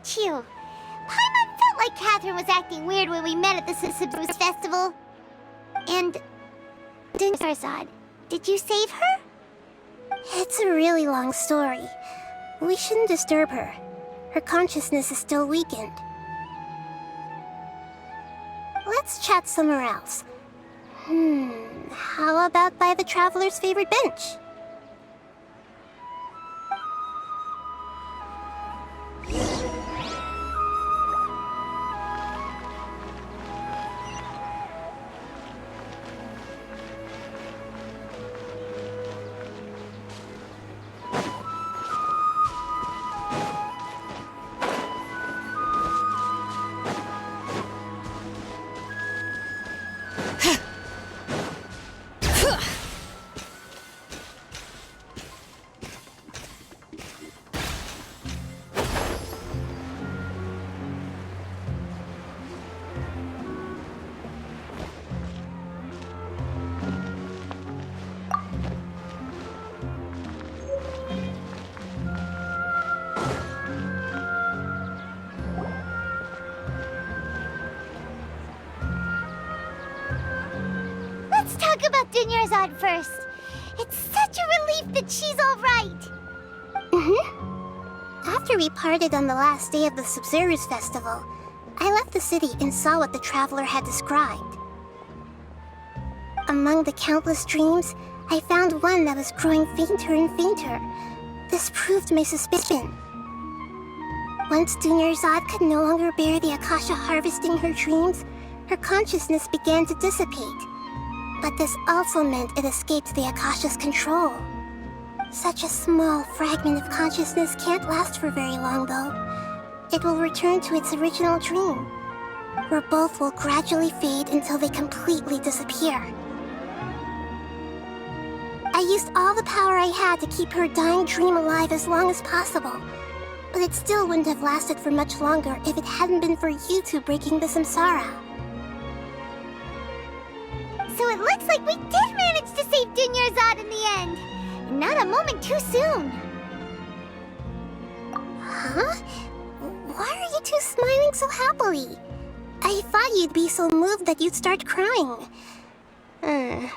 aren't you? Paimon felt like Catherine was acting weird when we met at the Sisabus festival. And... Dunyarzad, did you save her? It's a really long story. We shouldn't disturb her. Her consciousness is still weakened. Let's chat somewhere else. How about by the Traveler's favorite bench? Let's talk about Dunyarzad first. It's such a relief that she's alright. After we parted on the last day of the Sub-Zero's festival, I left the city and saw what the Traveler had described. Among the countless dreams, I found one that was growing fainter and fainter. This proved my suspicion. Once Dunyarzad could no longer bear the Akasha harvesting her dreams, her consciousness began to dissipate. But this also meant it escaped the Akasha's control. Such a small fragment of consciousness can't last for very long, though. It will return to its original dream, where both will gradually fade until they completely disappear. I used all the power I had to keep her dying dream alive as long as possible, but it still wouldn't have lasted for much longer if it hadn't been for you two breaking the samsara. So it looks like we did manage to save Dunyarzad in the end. Not a moment too soon. Huh? Why are you two smiling so happily? I thought you'd be so moved that you'd start crying. I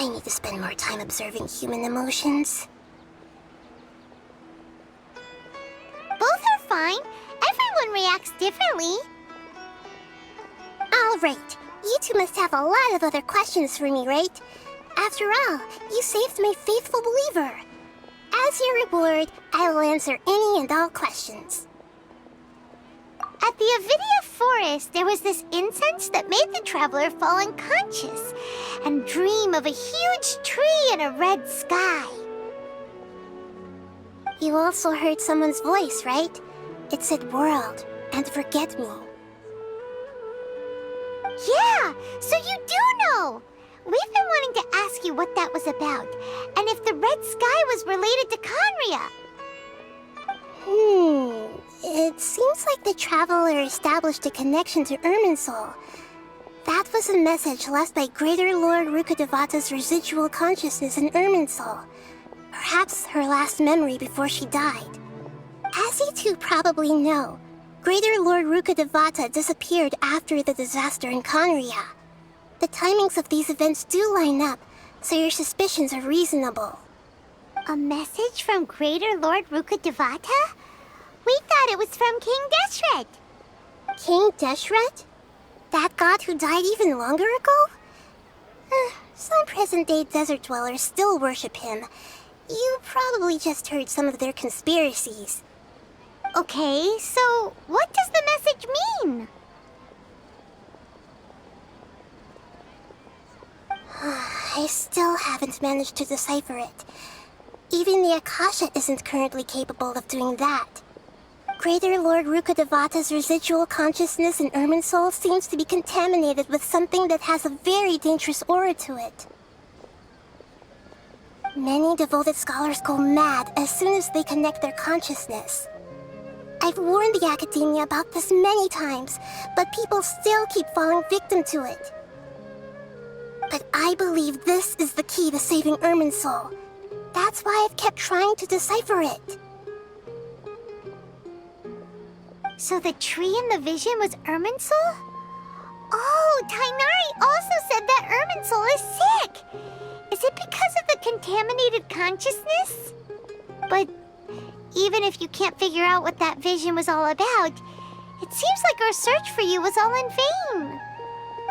need to spend more time observing human emotions. Both are fine. Everyone reacts differently. All right. You two must have a lot of other questions for me, right? After all, you saved my faithful believer. As your reward, I will answer any and all questions. At the Avidia forest, there was this incense that made the Traveler fall unconscious and dream of a huge tree and a red sky. You also heard someone's voice, right? It said world and forget me. Yeah, so you do know! We've been wanting to ask you what that was about, and if the red sky was related to Khaenri'ah. It seems like the Traveler established a connection to Irminsul. That was a message left by Greater Lord Rukkhadevata's residual consciousness in Irminsul. Perhaps her last memory before she died. As you two probably know, Greater Lord Rukkhadevata disappeared after the disaster in Khaenri'ah. The timings of these events do line up, so your suspicions are reasonable. A message from Greater Lord Rukkhadevata? We thought it was from King Deshret. King Deshret? That god who died even longer ago? Some present-day desert dwellers still worship him. You probably just heard some of their conspiracies. Okay, so what does the message mean? I still haven't managed to decipher it. Even the Akasha isn't currently capable of doing that. Greater Lord Rukkhadevata's residual consciousness in Irminsul seems to be contaminated with something that has a very dangerous aura to it. Many devoted scholars go mad as soon as they connect their consciousness. I've warned the Academia about this many times, but people still keep falling victim to it. But I believe this is the key to saving Irminsul. That's why I've kept trying to decipher it. So the tree in the vision was Irminsul? Oh, Tainari also said that Irminsul is sick! Is it because of the contaminated consciousness? But even if you can't figure out what that vision was all about, it seems like our search for you was all in vain.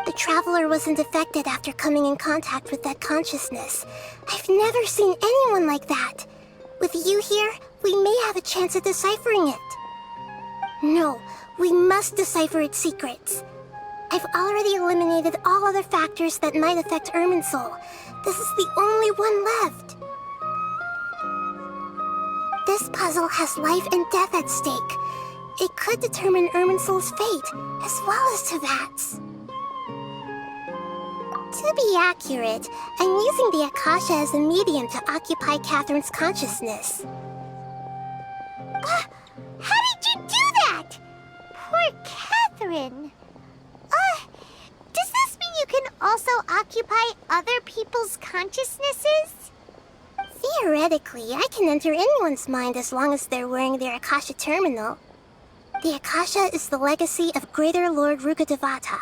The traveler wasn't affected after coming in contact with that consciousness. I've never seen anyone like that. With you here, we may have a chance at deciphering it. No, we must decipher its secrets. I've already eliminated all other factors that might affect Irminsul. This is the only one left. This puzzle has life and death at stake. It could determine Irminsul's fate, as well as Tevat's. To be accurate, I'm using the Akasha as a medium to occupy Catherine's consciousness. How did you do that? Poor Catherine. Does this mean you can also occupy other people's consciousnesses? Theoretically, I can enter anyone's mind as long as they're wearing their Akasha terminal. The Akasha is the legacy of Greater Lord Rukkhadevata.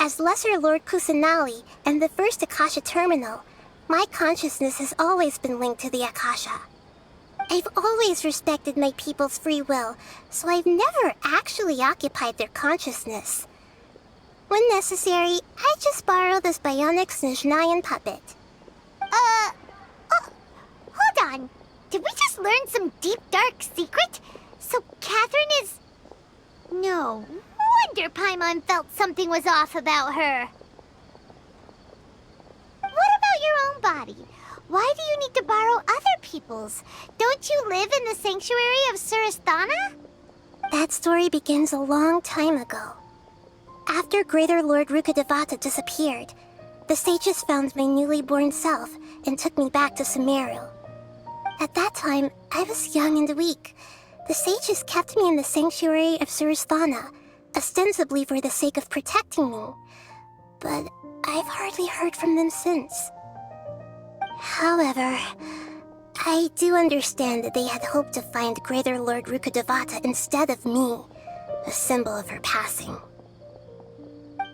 As Lesser Lord Kusanali and the first Akasha terminal, my consciousness has always been linked to the Akasha. I've always respected my people's free will, so I've never actually occupied their consciousness. When necessary, I just borrow this bionic Snezhnayan puppet. Hold on. Did we just learn some deep, dark secret? So Catherine is... No wonder Paimon felt something was off about her. What about your own body? Why do you need to borrow other people's? Don't you live in the sanctuary of Surasthana? That story begins a long time ago. After Greater Lord Rukkhadevata disappeared, the sages found my newly born self and took me back to Sumeru. At that time, I was young and weak. The sages kept me in the sanctuary of Surasthana, ostensibly for the sake of protecting me. But I've hardly heard from them since. However, I do understand that they had hoped to find Greater Lord Rukkhadevata instead of me, a symbol of her passing.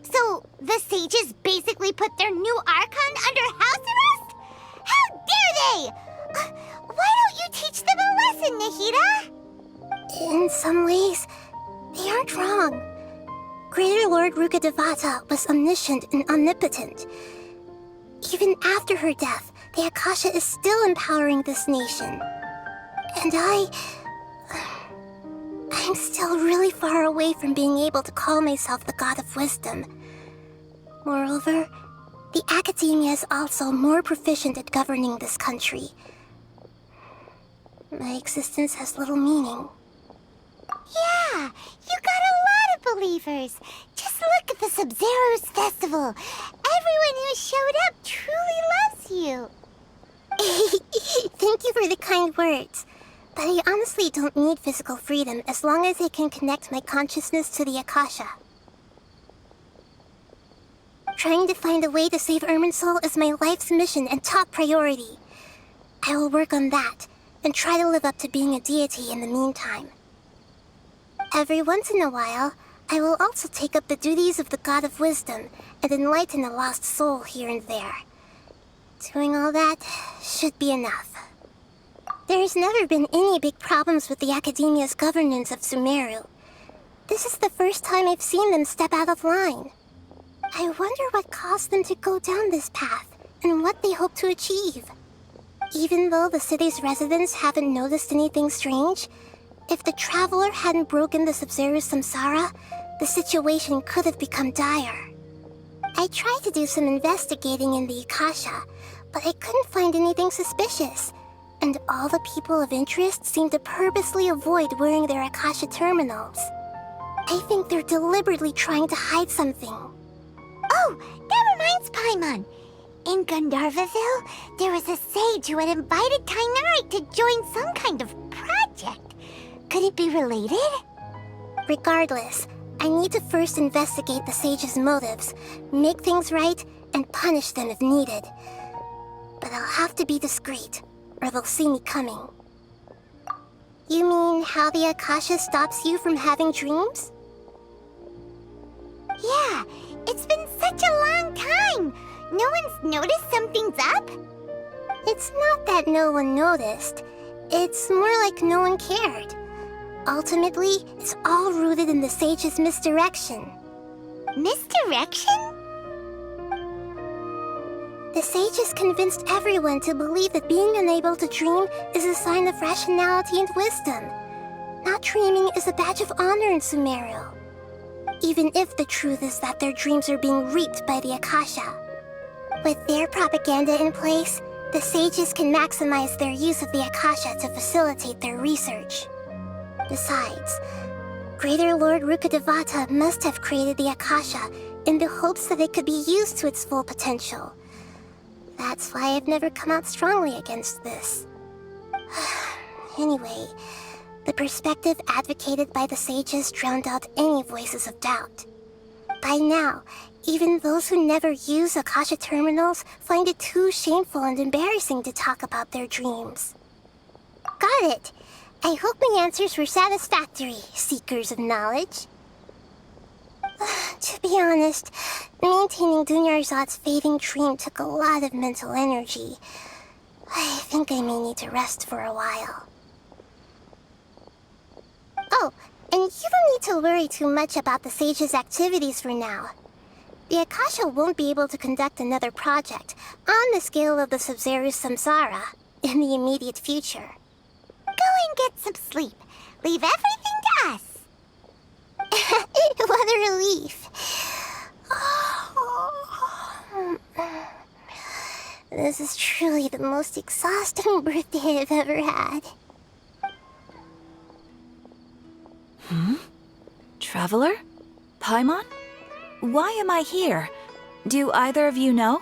So, the sages basically put their new Archon under house arrest? How dare they! Why don't you teach them a lesson, Nahida? In some ways, they aren't wrong. Greater Lord Rukkhadevata was omniscient and omnipotent. Even after her death, the Akasha is still empowering this nation. And I'm still really far away from being able to call myself the God of Wisdom. Moreover, the Academia is also more proficient at governing this country. My existence has little meaning. Yeah, you got a lot of believers. Just look at the Sub-Zero's festival. Everyone who showed up truly loves you. Thank you for the kind words. But I honestly don't need physical freedom as long as I can connect my consciousness to the Akasha. Trying to find a way to save Irminsul is my life's mission and top priority. I will work on that, and try to live up to being a deity in the meantime. Every once in a while, I will also take up the duties of the God of Wisdom and enlighten a lost soul here and there. Doing all that should be enough. There's never been any big problems with the Academia's governance of Sumeru. This is the first time I've seen them step out of line. I wonder what caused them to go down this path, and what they hope to achieve. Even though the city's residents haven't noticed anything strange, if the traveler hadn't broken the Sub-Zero samsara, the situation could have become dire. I tried to do some investigating in the Akasha, but I couldn't find anything suspicious, and all the people of interest seem to purposely avoid wearing their Akasha terminals. I think they're deliberately trying to hide something. Oh, that reminds Paimon. In Gandharvaville, there was a sage who had invited Tainari to join some kind of project. Could it be related? Regardless, I need to first investigate the sage's motives, make things right, and punish them if needed. But I'll have to be discreet, or they'll see me coming. You mean how the Akasha stops you from having dreams? Yeah, it's been such a long time. No one's noticed something's up? It's not that no one noticed. It's more like no one cared. Ultimately, it's all rooted in the sage's misdirection. Misdirection? The sages convinced everyone to believe that being unable to dream is a sign of rationality and wisdom. Not dreaming is a badge of honor in Sumeru. Even if the truth is that their dreams are being reaped by the Akasha. With their propaganda in place, the sages can maximize their use of the Akasha to facilitate their research. Besides, Greater Lord Rukkhadevata must have created the Akasha in the hopes that it could be used to its full potential. That's why I've never come out strongly against this. Anyway, the perspective advocated by the sages drowned out any voices of doubt. By now, even those who never use Akasha terminals find it too shameful and embarrassing to talk about their dreams. Got it! I hope my answers were satisfactory, seekers of knowledge. To be honest, maintaining Dunyarzad's fading dream took a lot of mental energy. I think I may need to rest for a while. Oh, and you don't need to worry too much about the sage's activities for now. The Akasha won't be able to conduct another project on the scale of the Sub-Zero's Samsara in the immediate future. Go and get some sleep. Leave everything to us. What a relief. This is truly the most exhausting birthday I've ever had. Traveler? Paimon? Why am I here? Do either of you know?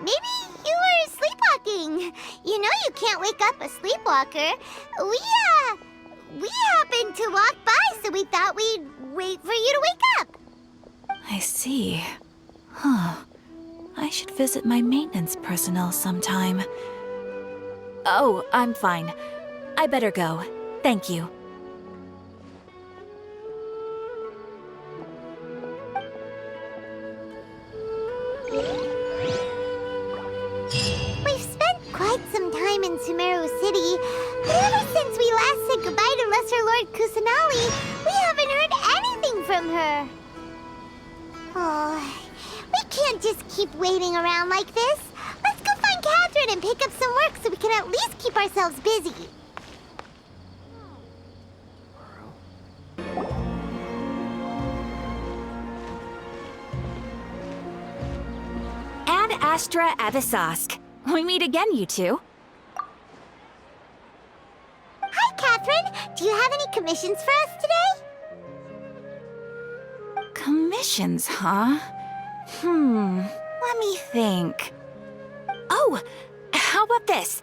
Maybe you were sleepwalking. You know you can't wake up a sleepwalker. We happened to walk by, so we thought we'd wait for you to wake up. I see. Huh. I should visit my maintenance personnel sometime. Oh, I'm fine. I better go. Thank you. We've spent quite some time in Sumeru City, but ever since we last said goodbye to Lesser Lord Kusanali, we haven't heard anything from her. Oh, we can't just keep waiting around like this. Let's go find Catherine and pick up some work so we can at least keep ourselves busy. Ad Astra Abyssosque. We meet again, you two. Hi, Catherine. Do you have any commissions for us today? Commissions, huh? Let me think. Oh, how about this?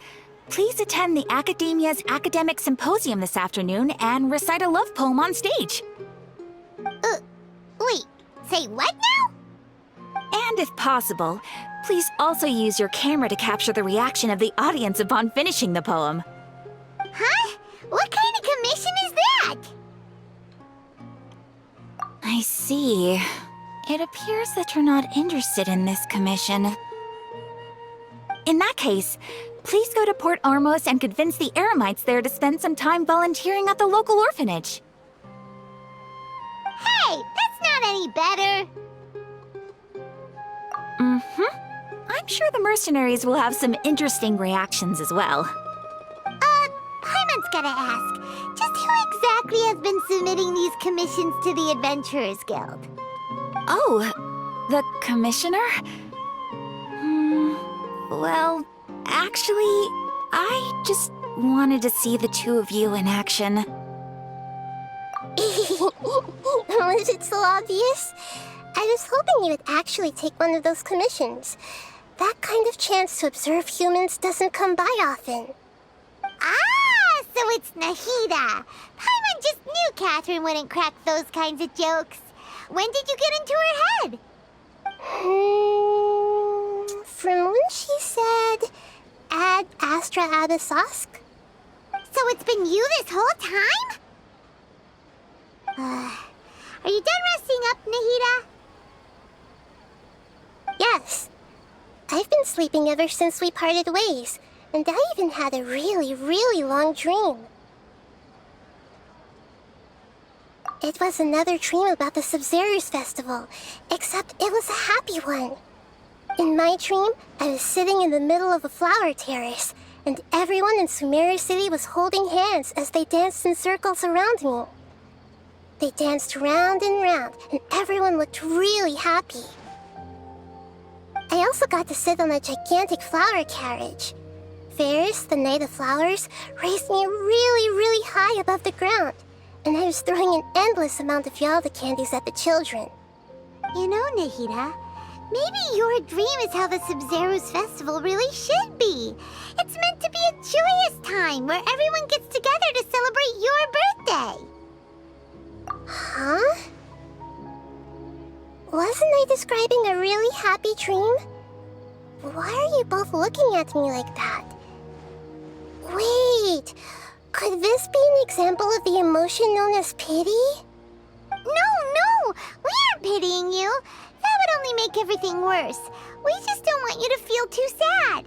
Please attend the Academia's Academic Symposium this afternoon and recite a love poem on stage. Wait, say what now? And if possible, please also use your camera to capture the reaction of the audience upon finishing the poem. Huh? What kind of commission is that? I see. It appears that you're not interested in this commission. In that case, please go to Port Ormos and convince the Eremites there to spend some time volunteering at the local orphanage. Hey, that's not any better. I'm sure the mercenaries will have some interesting reactions as well. Paimon's gotta ask. Just who exactly has been submitting these commissions to the Adventurers Guild? Oh, the commissioner? Well, actually, I just wanted to see the two of you in action. Was it so obvious? I was hoping you would actually take one of those commissions. That kind of chance to observe humans doesn't come by often. Ah, so it's Nahida. Paimon just knew Catherine wouldn't crack those kinds of jokes. When did you get into her head? From when she said, Ad Astra Abyssosque? it's been you this whole time? Are you done resting up, Nahida? Yes. I've been sleeping ever since we parted ways, and I even had a really long dream. It was another dream about the Sub-Zero's festival, except it was a happy one. In my dream, I was sitting in the middle of a flower terrace, and everyone in Sumeru City was holding hands as they danced in circles around me. They danced round and round, and everyone looked really happy. I also got to sit on a gigantic flower carriage. Ferris, the Knight of Flowers, raised me really high above the ground, and I was throwing an endless amount of Yalda candies at the children. You know, Nahida, maybe your dream is how the Sub-Zero's festival really should be. It's meant to be a joyous time where everyone gets together to celebrate your birthday. Huh? Wasn't I describing a really happy dream? Why are you both looking at me like that? Wait, could this be an example of the emotion known as pity? No, we aren't pitying you. That would only make everything worse. We just don't want you to feel too sad.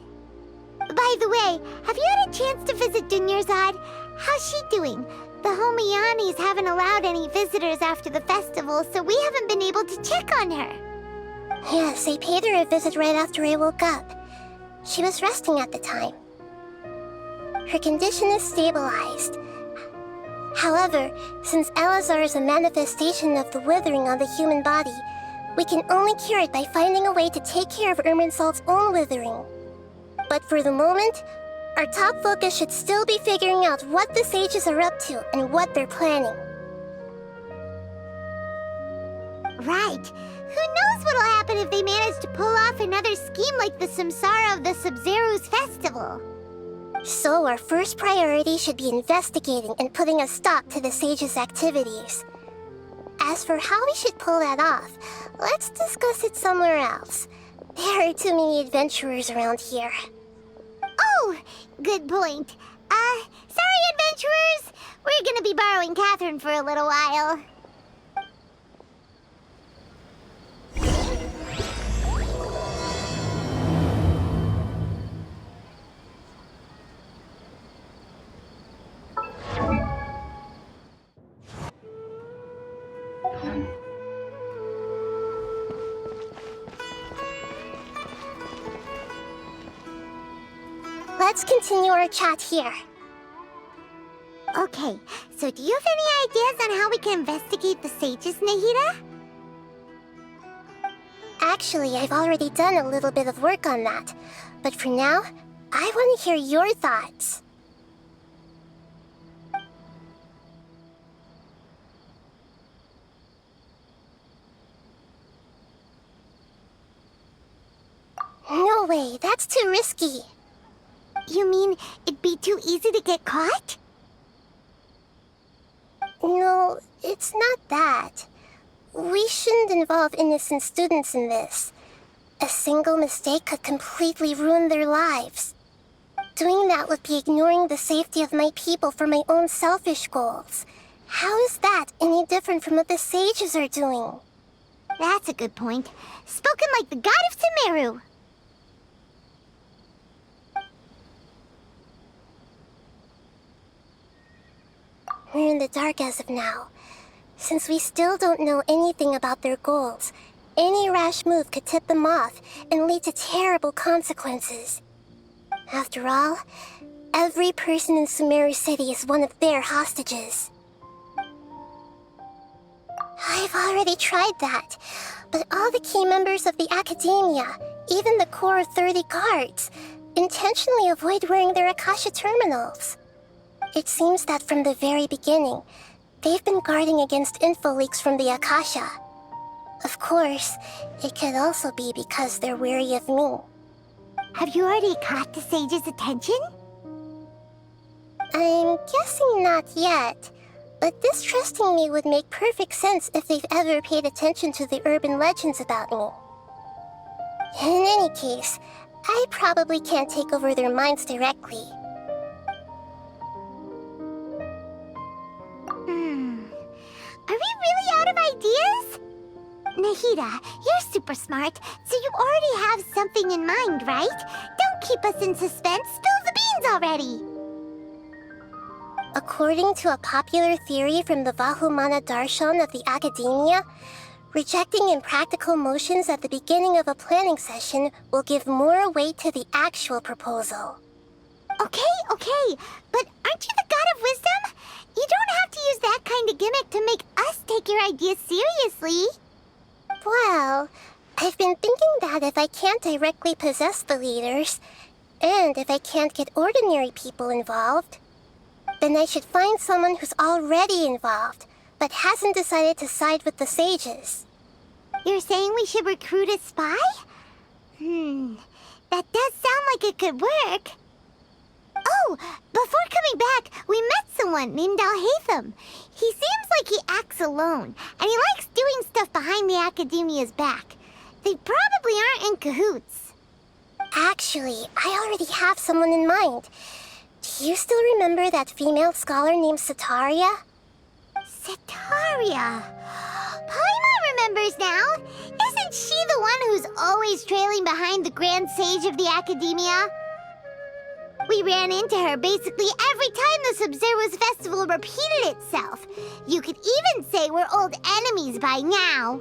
By the way, have you had a chance to visit Dunyarzad? How's she doing? The Homiyanis haven't allowed any visitors after the festival, so we haven't been able to check on her. Yes, I paid her a visit right after I woke up. She was resting at the time. Her condition is stabilized. However, since Elazar is a manifestation of the withering on the human body, we can only cure it by finding a way to take care of Irminsul's own withering. But for the moment, our top focus should still be figuring out what the sages are up to and what they're planning. Right. Who knows what'll happen if they manage to pull off another scheme like the Samsara of the Sub-Zero's festival? So our first priority should be investigating and putting a stop to the sages' activities. As for how we should pull that off, let's discuss it somewhere else. There are too many adventurers around here. Oh, good point. Sorry, adventurers. We're gonna be borrowing Catherine for a little while. Let's continue our chat here. Okay, so do you have any ideas on how we can investigate the sages, Nahida? Actually, I've already done a little bit of work on that. But for now, I want to hear your thoughts. No way, that's too risky. You mean it'd be too easy to get caught? No, it's not that. We shouldn't involve innocent students in this. A single mistake could completely ruin their lives. Doing that would be ignoring the safety of my people for my own selfish goals. How is that any different from what the sages are doing? That's a good point. Spoken like the god of Sumeru. We're in the dark as of now. Since we still don't know anything about their goals, any rash move could tip them off and lead to terrible consequences. After all, every person in Sumeru City is one of their hostages. I've already tried that, but all the key members of the Academia, even the core of 30 guards, intentionally avoid wearing their Akasha terminals. It seems that from the very beginning, they've been guarding against info leaks from the Akasha. Of course, it could also be because they're wary of me. Have you already caught the sage's attention? I'm guessing not yet, but distrusting me would make perfect sense if they've ever paid attention to the urban legends about me. In any case, I probably can't take over their minds directly. out of ideas? Nahida, you're super smart, so you already have something in mind, right? Don't keep us in suspense. Spill the beans already. According to a popular theory from the Vahumana Darshan of the Academia, rejecting impractical motions at the beginning of a planning session will give more weight to the actual proposal. Okay, but aren't you the god of wisdom? You don't have to use that kind of gimmick to make us take your ideas seriously. Well, I've been thinking that if I can't directly possess the leaders, and if I can't get ordinary people involved, then I should find someone who's already involved, but hasn't decided to side with the sages. You're saying we should recruit a spy? That does sound like it could work. Oh, before coming back, we met someone named Alhaitham. He seems like he acts alone, and he likes doing stuff behind the Academia's back. They probably aren't in cahoots. Actually, I already have someone in mind. Do you still remember that female scholar named Setaria? Setaria. Paimon remembers now. Isn't she the one who's always trailing behind the Grand Sage of the Academia? We ran into her basically every time the Sub-Zero's festival repeated itself. You could even say we're old enemies by now.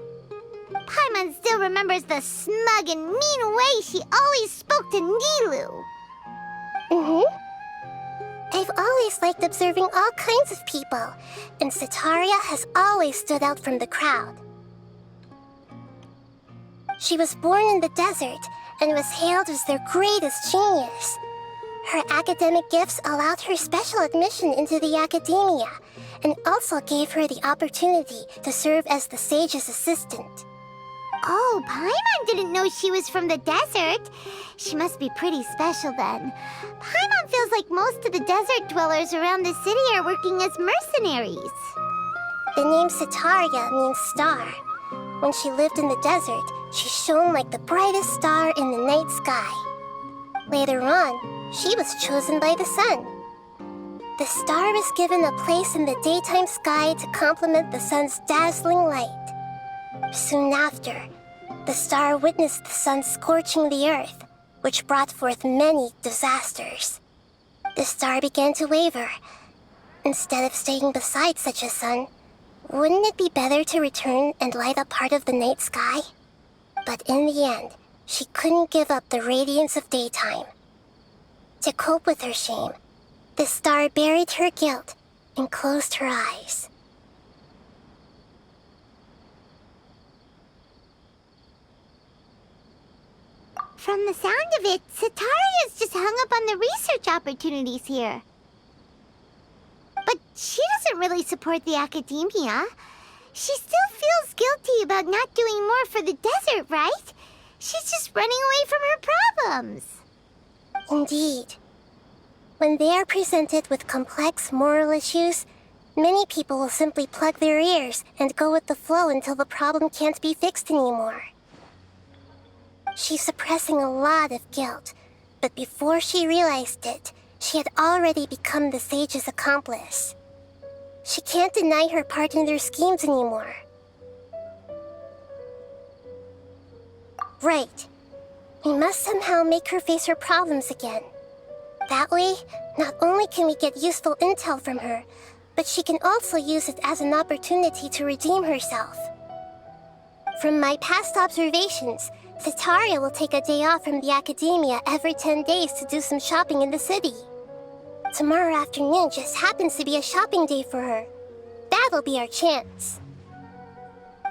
Paimon still remembers the smug and mean way she always spoke to Nilu. I've always liked observing all kinds of people, and Setaria has always stood out from the crowd. She was born in the desert and was hailed as their greatest genius. Her academic gifts allowed her special admission into the Academia, and also gave her the opportunity to serve as the sage's assistant. Oh, Paimon didn't know she was from the desert. She must be pretty special then. Paimon feels like most of the desert dwellers around the city are working as mercenaries. The name Setaria means star. When she lived in the desert, she shone like the brightest star in the night sky. Later on, she was chosen by the sun. The star was given a place in the daytime sky to complement the sun's dazzling light. Soon after, the star witnessed the sun scorching the earth, which brought forth many disasters. The star began to waver. Instead of staying beside such a sun, wouldn't it be better to return and light up part of the night sky? But in the end, she couldn't give up the radiance of daytime. To cope with her shame, the star buried her guilt and closed her eyes. From the sound of it, Setaria's just hung up on the research opportunities here. But she doesn't really support the Academia. She still feels guilty about not doing more for the desert, right? She's just running away from her problems. Indeed. When they are presented with complex moral issues, many people will simply plug their ears and go with the flow until the problem can't be fixed anymore. She's suppressing a lot of guilt, but before she realized it, she had already become the sage's accomplice. She can't deny her part in their schemes anymore. Right. We must somehow make her face her problems again. That way, not only can we get useful intel from her, but she can also use it as an opportunity to redeem herself. From my past observations, Setaria will take a day off from the Academia every 10 days to do some shopping in the city. Tomorrow afternoon just happens to be a shopping day for her. That'll be our chance.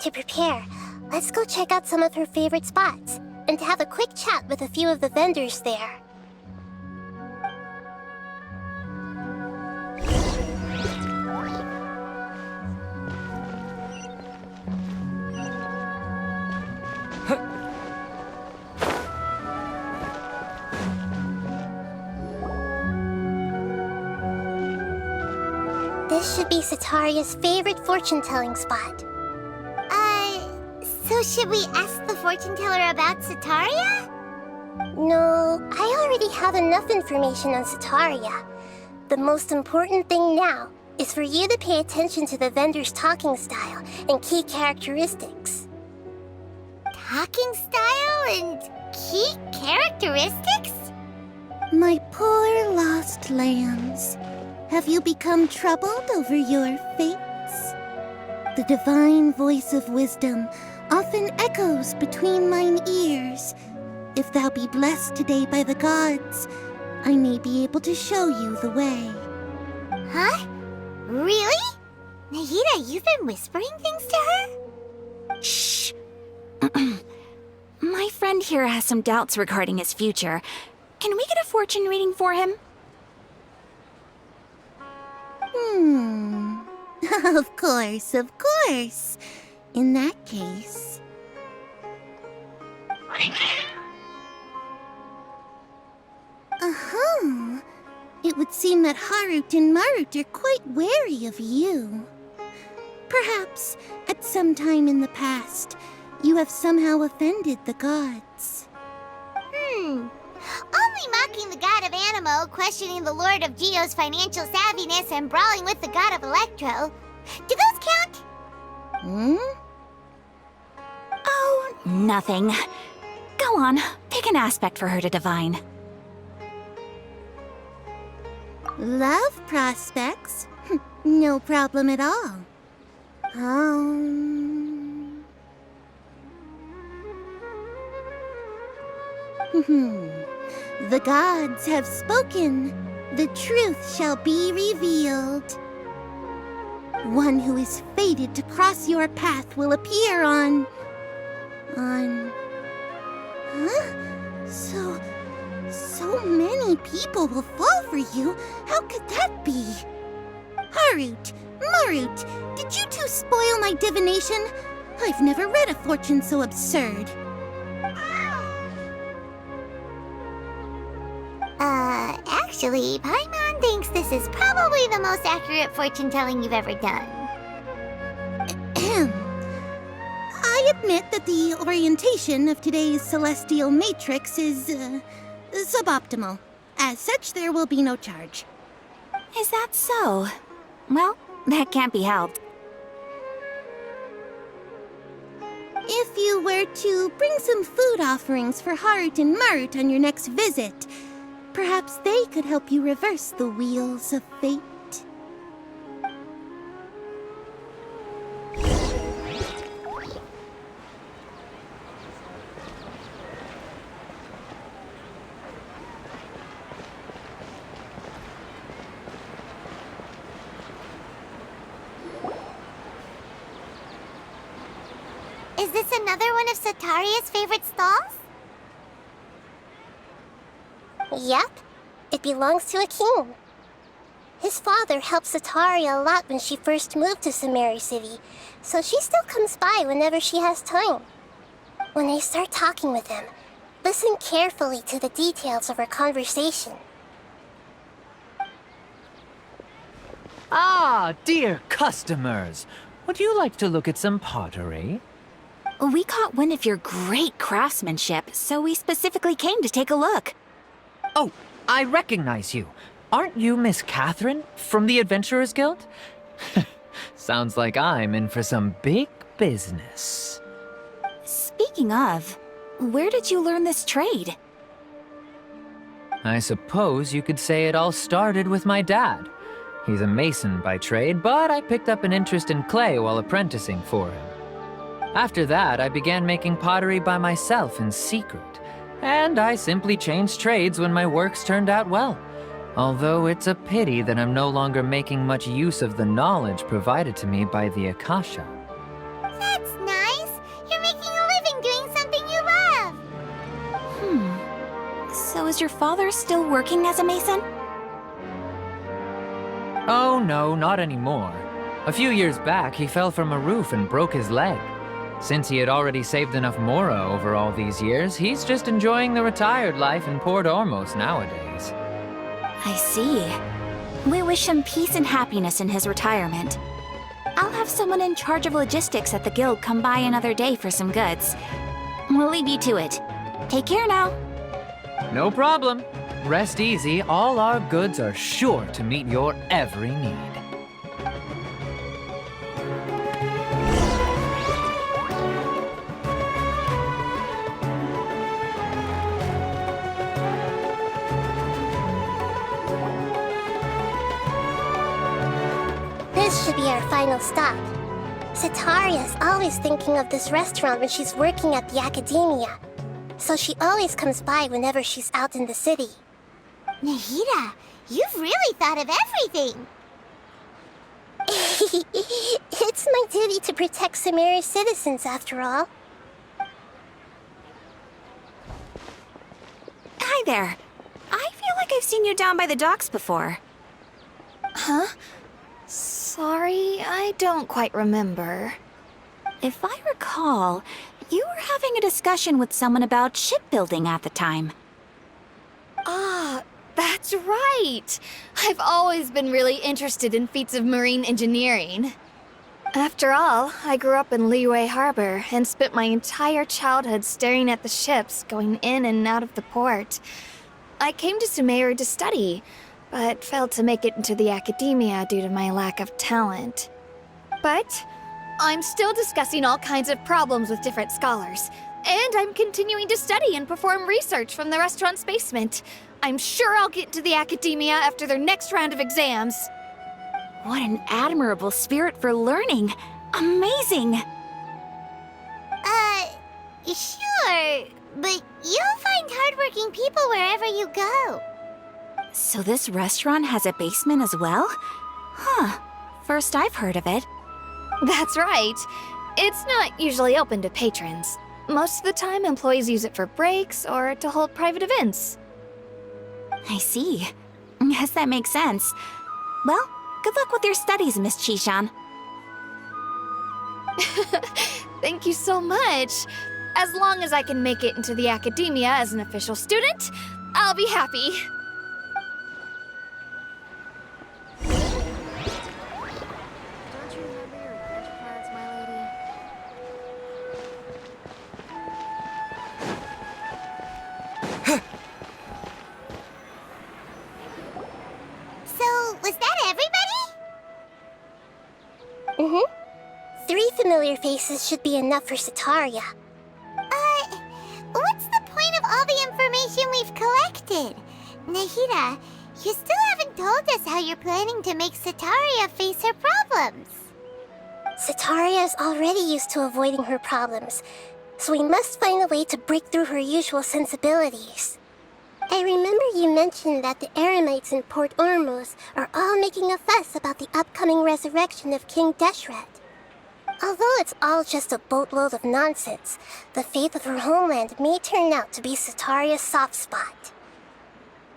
To prepare, let's go check out some of her favorite spots, and have a quick chat with a few of the vendors there. This should be Setaria's favorite fortune-telling spot. So should we ask the fortune teller about Setaria? No, I already have enough information on Setaria. The most important thing now is for you to pay attention to the vendor's talking style and key characteristics. Talking style and key characteristics? My poor lost lambs, have you become troubled over your fates? The divine voice of wisdom often echoes between mine ears. If thou be blessed today by the gods, I may be able to show you the way. Huh? Really? Nahida, you've been whispering things to her? Shh. My friend here has some doubts regarding his future. Can we get a fortune reading for him? Of course, of course. In that case... It would seem that Harut and Marut are quite wary of you. Perhaps, at some time in the past, you have somehow offended the gods. Only mocking the god of Animo, questioning the lord of Geo's financial savviness, and brawling with the god of Electro. Do those count? Oh, nothing. Go on, pick an aspect for her to divine. Love prospects? No problem at all. The gods have spoken. The truth shall be revealed. One who is fated to cross your path will appear on... So many people will fall for you. How could that be? Harut, Marut, did you two spoil my divination? I've never read a fortune so absurd. Actually, Paimon thinks this is probably the most accurate fortune-telling you've ever done. I admit that the orientation of today's celestial matrix is, suboptimal. As such, there will be no charge. Is that so? Well, that can't be helped. If you were to bring some food offerings for Harut and Marut on your next visit, perhaps they could help you reverse the wheels of fate. Is this another one of Sataria's favorite stalls? Yep, it belongs to a king. His father helped Sataria a lot when she first moved to Samari City, so she still comes by whenever she has time. When I start talking with him, listen carefully to the details of our conversation. Ah, dear customers! Would you like to look at some pottery? We caught wind of your great craftsmanship, so we specifically came to take a look. Oh, I recognize you. Aren't you Miss Catherine from the Adventurers Guild? Sounds like I'm in for some big business. Speaking of, where did you learn this trade? I suppose you could say it all started with my dad. He's a mason by trade, but I picked up an interest in clay while apprenticing for him. After that, I began making pottery by myself in secret, and I simply changed trades when my works turned out well. Although it's a pity that I'm no longer making much use of the knowledge provided to me by the Akasha. That's nice. You're making a living doing something you love. So is your father still working as a mason? Oh no, not anymore. A few years back, he fell from a roof and broke his leg. Since he had already saved enough Mora over all these years, he's just enjoying the retired life in Port Ormos nowadays. I see. We wish him peace and happiness in his retirement. I'll have someone in charge of logistics at the guild come by another day for some goods. We'll leave you to it. Take care now. No problem. Rest easy, all our goods are sure to meet your every need. This should be our final stop. Sataria's always thinking of this restaurant when she's working at the academia, so she always comes by whenever she's out in the city. Nahida, you've really thought of everything. It's my duty to protect Samaria's citizens, after all. Hi there. I feel like I've seen you down by the docks before. Huh? Sorry, I don't quite remember. If I recall, you were having a discussion with someone about shipbuilding at the time. Ah, that's right! I've always been really interested in feats of marine engineering. After all, I grew up in Liyue Harbor and spent my entire childhood staring at the ships going in and out of the port. I came to Sumeru to study, but failed to make it into the academia due to my lack of talent. But I'm still discussing all kinds of problems with different scholars, and I'm continuing to study and perform research from the restaurant's basement. I'm sure I'll get into the academia after their next round of exams. What an admirable spirit for learning. Amazing! Sure, but you'll find hardworking people wherever you go. So this restaurant has a basement as well? Huh. First I've heard of it. That's right. It's not usually open to patrons. Most of the time, employees use it for breaks or to hold private events. I see. Guess that makes sense. Well, good luck with your studies, Miss Chishan. Thank you so much. As long as I can make it into the academia as an official student, I'll be happy. Don't you remember your French cards, my lady? So, was that everybody? Mm-hmm. 3 familiar faces should be enough for Sataria. What's the point of all the information we've collected? Nahida, you still haven't told us how you're planning to make Sataria face her problems. Sataria is already used to avoiding her problems, so we must find a way to break through her usual sensibilities. I remember you mentioned that the Eremites in Port Ormuz are all making a fuss about the upcoming resurrection of King Deshret. Although it's all just a boatload of nonsense, the fate of her homeland may turn out to be Sataria's soft spot.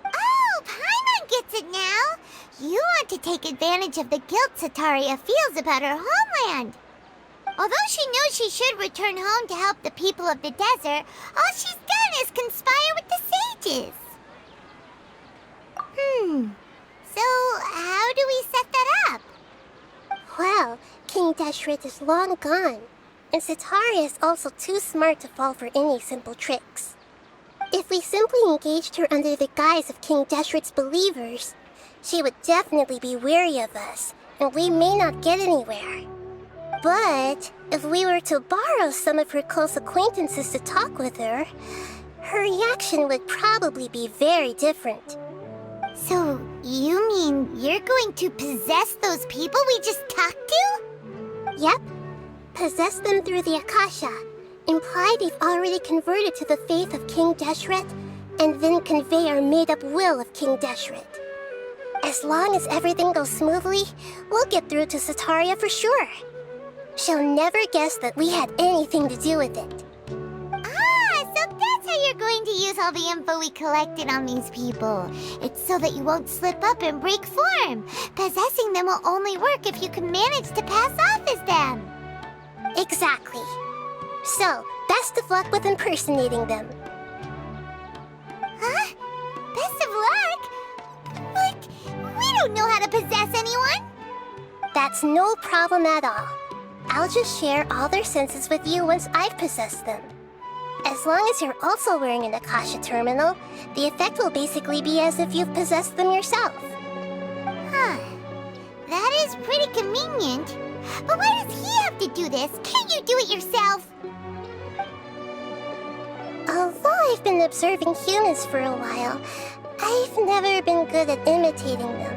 Oh, Paimon gets it now! You want to take advantage of the guilt Sataria feels about her homeland. Although she knows she should return home to help the people of the desert, all she's done is conspire with the sages. So how do we set that up? Well, King Deshret is long gone, and Sataria is also too smart to fall for any simple tricks. If we simply engaged her under the guise of King Deshret's believers, she would definitely be wary of us, and we may not get anywhere. But if we were to borrow some of her close acquaintances to talk with her, her reaction would probably be very different. So, you mean you're going to possess those people we just talked to? Yep. Possess them through the Akasha. Imply they've already converted to the faith of King Deshret, and then convey our made-up will of King Deshret. As long as everything goes smoothly, we'll get through to Sataria for sure. She'll never guess that we had anything to do with it. So that's how you're going to use all the info we collected on these people. It's so that you won't slip up and break form. Possessing them will only work if you can manage to pass off as them. Exactly. So, best of luck with impersonating them. Huh? Best of luck? But we don't know how to possess anyone. That's no problem at all. I'll just share all their senses with you once I've possessed them. As long as you're also wearing an Akasha terminal, the effect will basically be as if you've possessed them yourself. Huh. That is pretty convenient. But why does he have to do this? Can't you do it yourself? Although I've been observing humans for a while, I've never been good at imitating them.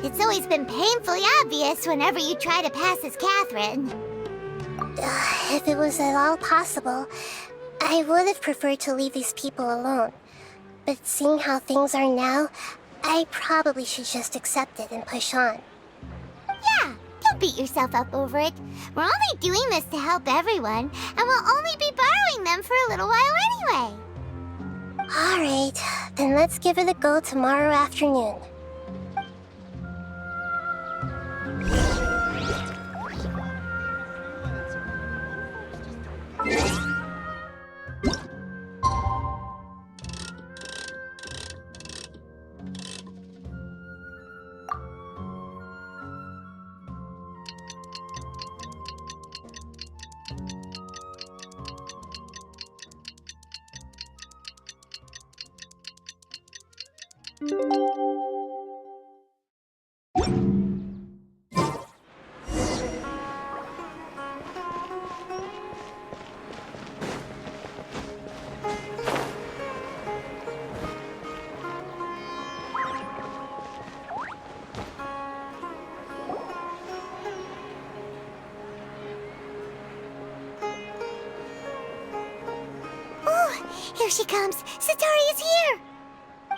It's always been painfully obvious whenever you try to pass as Catherine. If it was at all possible, I would have preferred to leave these people alone. But seeing how things are now, I probably should just accept it and push on. Yeah, don't beat yourself up over it. We're only doing this to help everyone, and we'll only be borrowing them for a little while anyway. Alright, then let's give it a go tomorrow afternoon. Here she comes! Satori is here!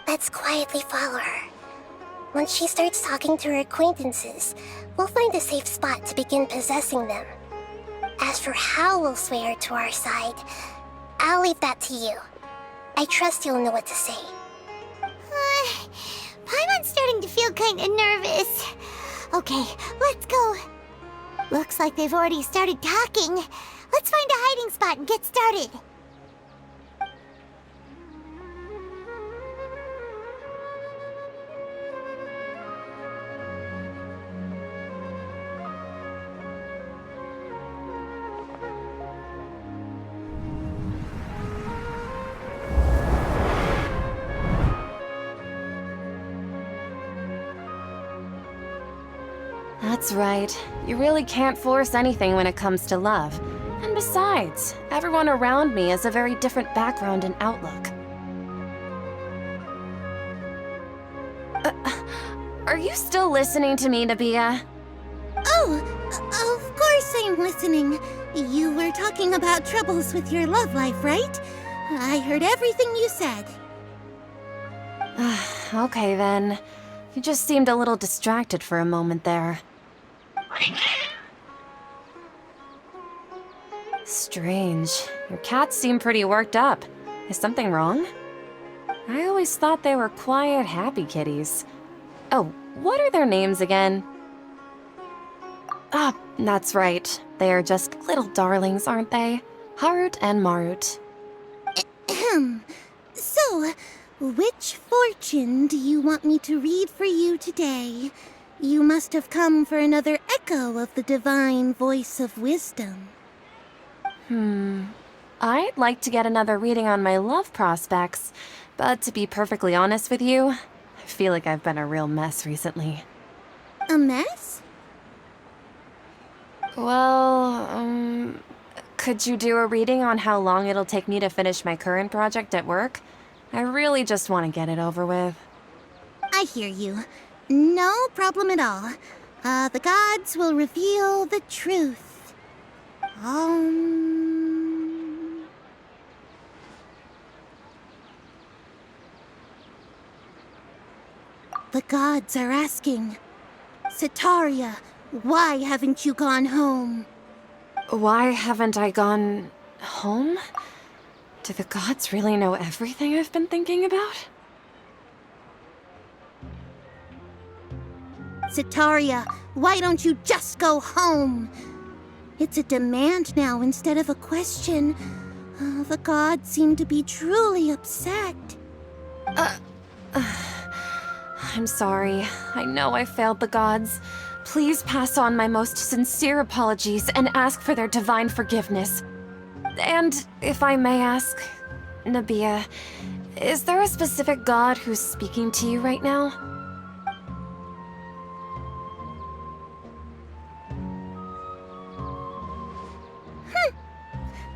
Let's quietly follow her. Once she starts talking to her acquaintances, we'll find a safe spot to begin possessing them. As for how we'll sway her to our side, I'll leave that to you. I trust you'll know what to say. Paimon's starting to feel kinda nervous. Okay, let's go. Looks like they've already started talking. Let's find a hiding spot and get started. That's right. You really can't force anything when it comes to love. And besides, everyone around me has a very different background and outlook. Are you still listening to me, Nabia? Oh, of course I'm listening. You were talking about troubles with your love life, right? I heard everything you said. Okay then. You just seemed a little distracted for a moment there. Strange. Your cats seem pretty worked up. Is something wrong? I always thought they were quiet, happy kitties. Oh, what are their names again? Ah, that's right. They are just little darlings, aren't they? Harut and Marut. So, which fortune do you want me to read for you today? You must have come for another echo of the divine voice of wisdom. I'd like to get another reading on my love prospects, but to be perfectly honest with you, I feel like I've been a real mess recently. A mess? Well, could you do a reading on how long it'll take me to finish my current project at work? I really just want to get it over with. I hear you. No problem at all. The gods will reveal the truth. The gods are asking, Setaria, why haven't you gone home? Why haven't I gone home? Do the gods really know everything I've been thinking about? Setaria, why don't you just go home? It's a demand now instead of a question. The gods seem to be truly upset. I'm sorry. I know I failed the gods. Please pass on my most sincere apologies and ask for their divine forgiveness. And if I may ask, Nabia, is there a specific god who's speaking to you right now?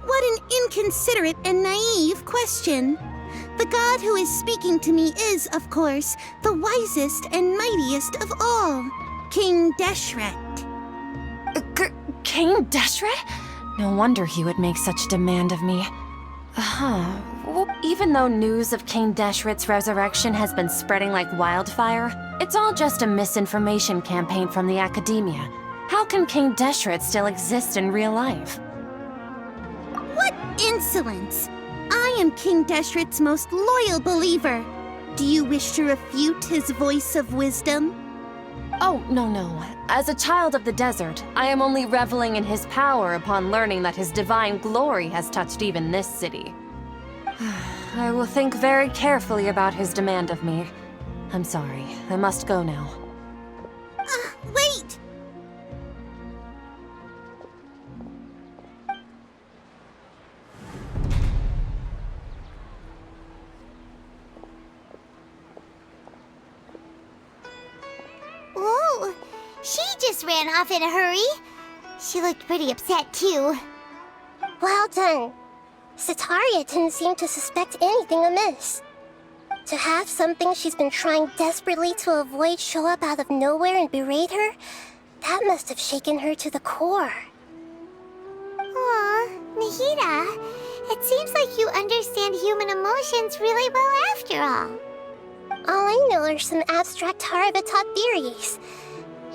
What an inconsiderate and naive question. The god who is speaking to me is, of course, the wisest and mightiest of all, King Deshret. King Deshret? No wonder he would make such a demand of me. Well, even though news of King Deshret's resurrection has been spreading like wildfire, it's all just a misinformation campaign from the academia. How can King Deshret still exist in real life? What insolence! I am King Deshret's most loyal believer. Do you wish to refute his voice of wisdom? Oh, no. As a child of the desert, I am only reveling in his power upon learning that his divine glory has touched even this city. I will think very carefully about his demand of me. I'm sorry, I must go now. Wait! Whoa, she just ran off in a hurry. She looked pretty upset, too. Well done. Sataria didn't seem to suspect anything amiss. To have something she's been trying desperately to avoid show up out of nowhere and berate her, that must have shaken her to the core. Aw, Nahida, it seems like you understand human emotions really well after all. All I know are some abstract Harva-taught theories.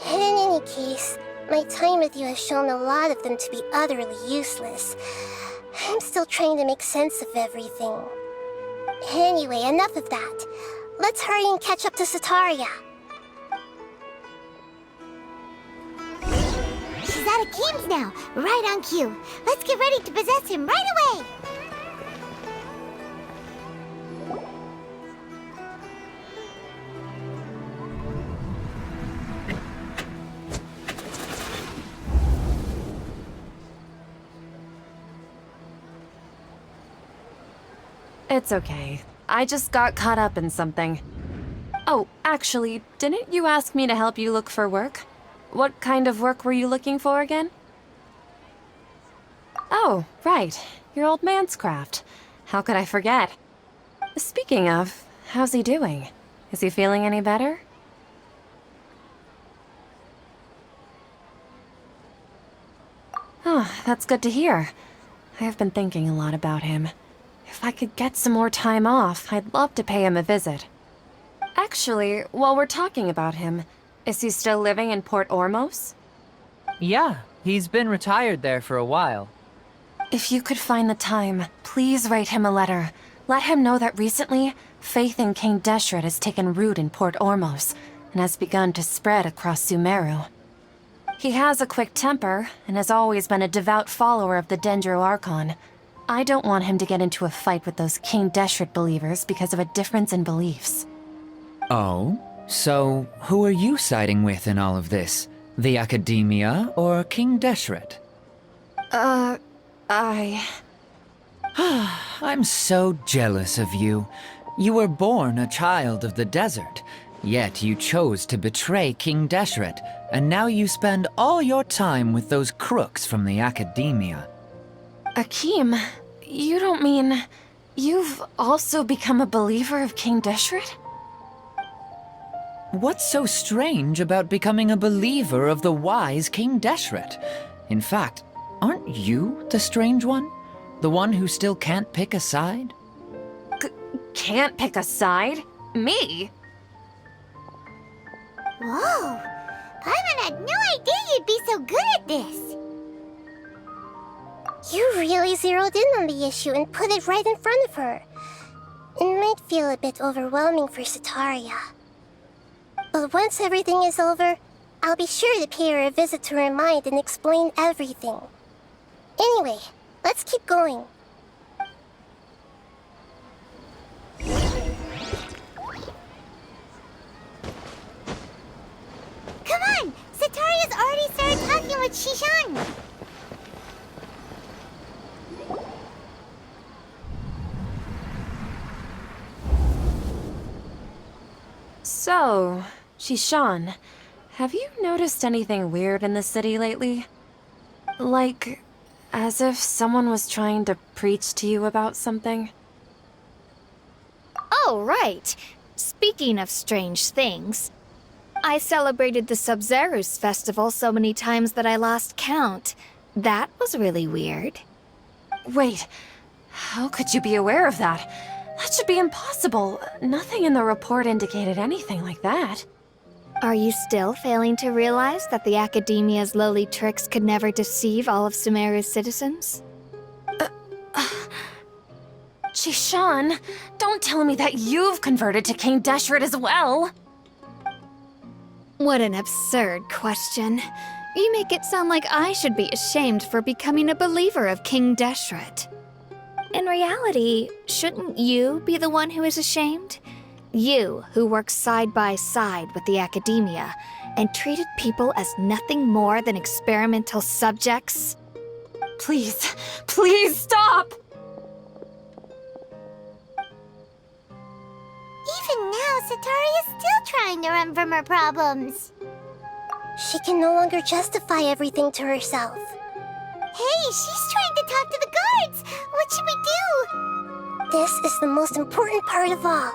And in any case, my time with you has shown a lot of them to be utterly useless. I'm still trying to make sense of everything. Anyway, enough of that. Let's hurry and catch up to Sataria. She's out of Keem's now, right on cue. Let's get ready to possess him right away! It's okay. I just got caught up in something. Oh, actually, didn't you ask me to help you look for work? What kind of work were you looking for again? Oh, right. Your old man's craft. How could I forget? Speaking of, how's he doing? Is he feeling any better? Oh, that's good to hear. I have been thinking a lot about him. If I could get some more time off, I'd love to pay him a visit. Actually, while we're talking about him, is he still living in Port Ormos? Yeah, he's been retired there for a while. If you could find the time, please write him a letter. Let him know that recently, faith in King Deshret has taken root in Port Ormos and has begun to spread across Sumeru. He has a quick temper and has always been a devout follower of the Dendro Archon. I don't want him to get into a fight with those King Deshret believers because of a difference in beliefs. Oh? So, who are you siding with in all of this? The Academia or King Deshret? I'm so jealous of you. You were born a child of the desert, yet you chose to betray King Deshret, and now you spend all your time with those crooks from the Academia. Akeem, you don't mean... you've also become a believer of King Deshret? What's so strange about becoming a believer of the wise King Deshret? In fact, aren't you the strange one? The one who still can't pick a side? Can't pick a side? Me? Whoa! Paimon had no idea you'd be so good at this! You really zeroed in on the issue and put it right in front of her. It might feel a bit overwhelming for Sataria. But once everything is over, I'll be sure to pay her a visit to remind and explain everything. Anyway, let's keep going. Come on! Sataria's already started talking with Shishan! So, Shishan, have you noticed anything weird in the city lately? Like, as if someone was trying to preach to you about something? Oh, right. Speaking of strange things, I celebrated the Sub-Zerus festival so many times that I lost count. That was really weird. Wait, how could you be aware of that? That should be impossible. Nothing in the report indicated anything like that. Are you still failing to realize that the Academia's lowly tricks could never deceive all of Sumeru's citizens? Jishan, don't tell me that you've converted to King Deshret as well. What an absurd question. You make it sound like I should be ashamed for becoming a believer of King Deshret. In reality, shouldn't you be the one who is ashamed? You, who works side by side with the Academia and treated people as nothing more than experimental subjects? Please, please stop! Even now, Satari is still trying to run from her problems. She can no longer justify everything to herself. Hey, she's trying to talk to the guards! What should we do? This is the most important part of all.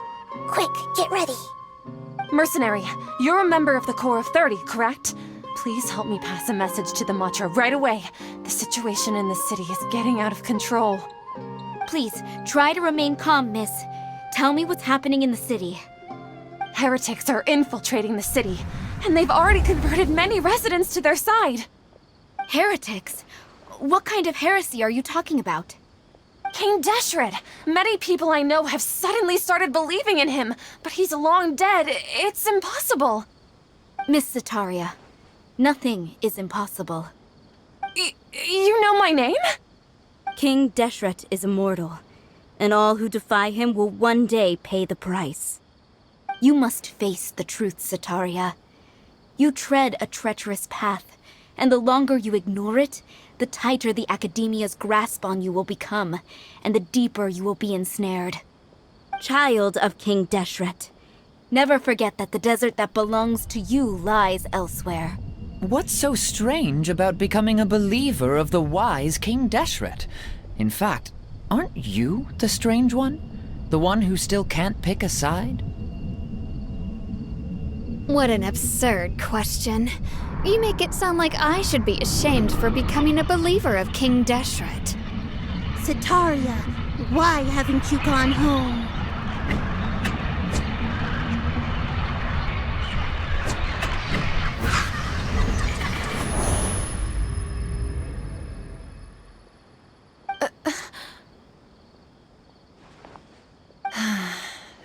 Quick, get ready. Mercenary, you're a member of the Corps of 30, correct? Please help me pass a message to the Matcha right away. The situation in the city is getting out of control. Please, try to remain calm, miss. Tell me what's happening in the city. Heretics are infiltrating the city, and they've already converted many residents to their side. Heretics? What kind of heresy are you talking about? King Deshret! Many people I know have suddenly started believing in him, but he's long dead. It's impossible. Miss Sataria, nothing is impossible. You know my name? King Deshret is immortal, and all who defy him will one day pay the price. You must face the truth, Sataria. You tread a treacherous path, and the longer you ignore it, the tighter the Academia's grasp on you will become, and the deeper you will be ensnared. Child of King Deshret, Never forget that the desert that belongs to you lies elsewhere. What's so strange about becoming a believer of the wise King Deshret? In fact, aren't you the strange one? The one who still can't pick a side? What an absurd question. You make it sound like I should be ashamed for becoming a believer of King Deshret. Sataria, why haven't you gone home?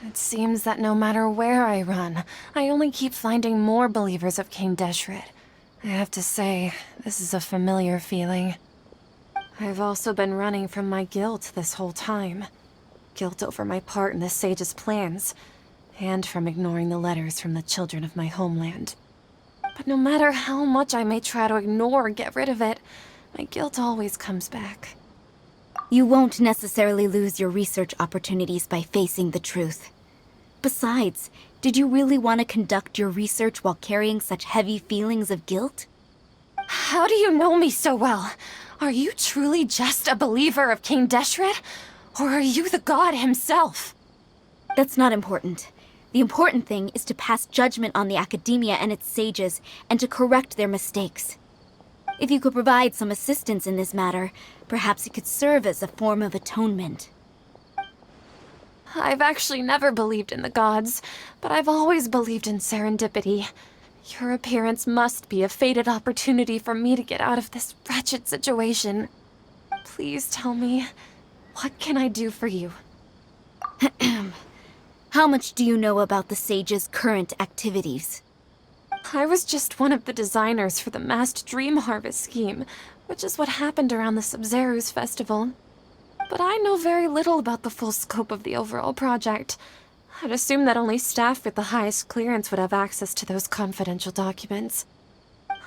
It seems that no matter where I run, I only keep finding more believers of King Deshret. I have to say, this is a familiar feeling. I've also been running from my guilt this whole time. Guilt over my part in the Sage's plans, and from ignoring the letters from the children of my homeland. But no matter how much I may try to ignore or get rid of it, my guilt always comes back. You won't necessarily lose your research opportunities by facing the truth. Besides, did you really want to conduct your research while carrying such heavy feelings of guilt? How do you know me so well? Are you truly just a believer of King Deshret? Or are you the god himself? That's not important. The important thing is to pass judgment on the Academia and its sages, and to correct their mistakes. If you could provide some assistance in this matter, perhaps it could serve as a form of atonement. I've actually never believed in the gods, but I've always believed in serendipity. Your appearance must be a fated opportunity for me to get out of this wretched situation. Please tell me, what can I do for you? How much do you know about the sage's current activities? I was just one of the designers for the masked dream harvest scheme, which is what happened around the Sub-Zerus festival. But I know very little about the full scope of the overall project. I'd assume that only staff with the highest clearance would have access to those confidential documents.